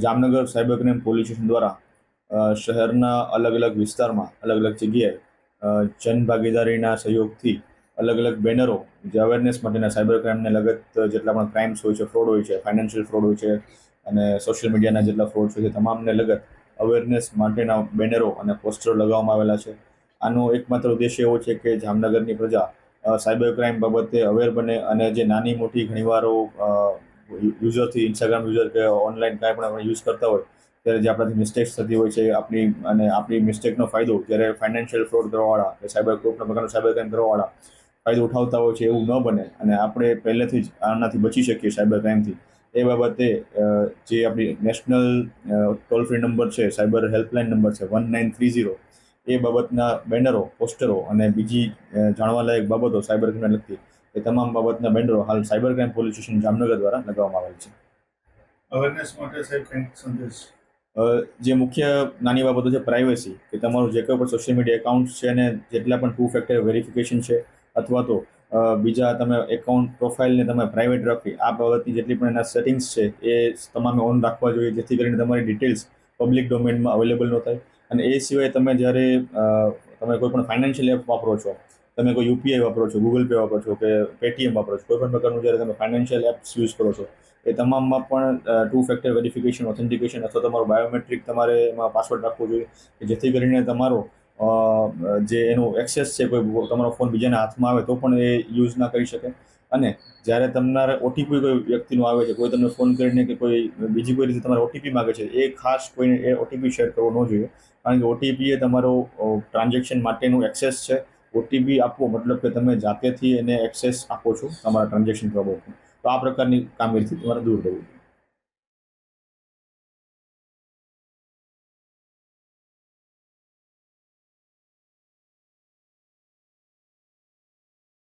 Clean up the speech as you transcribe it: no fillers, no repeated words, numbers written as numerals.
Jamnagar cyber crime police station દ્વારા શહેરના અલગ અલગ વિસ્તારમાં અલગ અલગ જગ્યાએ જનભાગીદારીના સહયોગથી અલગ અલગ બેનરો જે અવેરનેસ માટેના સાયબર ક્રાઇમને લગત જેટલા પણ ક્રાઇમ્સ હોય છે, ફ્રોડ હોય છે, ફાઇનાન્શિયલ ફ્રોડ હોય છે અને સોશિયલ મીડિયાના જેટલા ફ્રોડ છે તે તમામને લગત અવેરનેસ માટેના બેનરો અને પોસ્ટરો લગાવવામાં આવેલા છે. આનો એકમાત્ર ઉદ્દેશ્ય એવો છે કે જામનગરની પ્રજા સાયબર ક્રાઇમ બાબતે અવેર બને અને જે નાની મોટી ઘણીવારો યુઝરથી ઇન્સ્ટાગ્રામ યુઝર કે ઓનલાઈન કાંઈ પણ આપણે યુઝ કરતા હોય ત્યારે જે આપણાથી મિસ્ટેક્સ થતી હોય છે આપણી મિસ્ટેકનો ફાયદો જ્યારે ફાઇનાન્શિયલ ફ્રોડ કરવાવાળા કે કોઈ પણ પ્રકારનો સાયબર ક્રાઇમ કરવાવાળા ફાયદો ઉઠાવતા હોય છે એવું ન બને અને આપણે પહેલેથી જ આનાથી બચી શકીએ સાયબર ક્રાઇમથી. એ બાબતે જે આપણી નેશનલ ટોલ ફ્રી નંબર છે, સાયબર હેલ્પલાઇન નંબર છે 1930, એ બાબતના બેનરો, પોસ્ટરો અને બીજી જાણવાલાયક બાબતો સાયબર ક્રાઇમને લગતી એ તમામ બાબતના બેનરો હાલ cyber crime police station Jamnagar દ્વારા લગાવવામાં આવેલ છે. અવેરનેસ માટે સાહેબ કંઈક સંદેશ? જે મુખ્ય નાની બાબતો છે, પ્રાઇવસી, કે તમારું જે કોઈ પણ સોશિયલ મીડિયા એકાઉન્ટ છે અને જેટલા પણ 2 ફેક્ટર વેરિફિકેશન છે અથવા તો બીજા તમે એકાઉન્ટ પ્રોફાઇલને તમે પ્રાઇવેટ રાખવી, આ બાબતની જેટલી પણ એના સેટિંગ્સ છે એ તમામે ઓન રાખવા જોઈએ, જેથી કરીને તમારી ડિટેલ્સ પબ્લિક ડોમેનમાં અવેલેબલ ન થાય. અને એ સિવાય તમે જ્યારે તમે કોઈ પણ ફાઇનાન્શિયલ એપ વાપરો છો, તમે કોઈ યુપીઆઈ વાપરો છો, ગૂગલ પે વાપરો છો કે પેટીએમ વાપરો છો, કોઈ પણ પ્રકારનું જ્યારે તમે ફાઇનાન્શિયલ એપ્સ યુઝ કરો છો એ તમામમાં પણ 2 ફેક્ટર વેરિફિકેશન, ઓથેન્ટિકેશન અથવા તમારો બાયોમેટ્રિક તમારે એમાં પાસવર્ડ રાખવો જોઈએ કે જેથી કરીને તમારો જે એનું એક્સેસ છે, કોઈ તમારો ફોન બીજાના હાથમાં આવે તો પણ એ યુઝ ના કરી શકે. અને જ્યારે તમારે ઓટીપી કોઈ વ્યક્તિનું આવે છે, કોઈ તમને ફોન કરીને કે કોઈ બીજી કોઈ રીતે તમારે ઓટીપી માગે છે, એ ખાસ કોઈને એ ઓટીપી શેર કરવો ન જોઈએ, કારણ કે ઓટીપી એ તમારો ટ્રાન્ઝેક્શન માટેનું એક્સેસ છે. ઓટીપી આપવો મતલબ કે તમે જાતેથી એને એક્સેસ આપો છો તમારા ટ્રાન્ઝેક્શન બાબતનું. તો આ પ્રકારની કામગીરીથી તમારે દૂર રહેવું.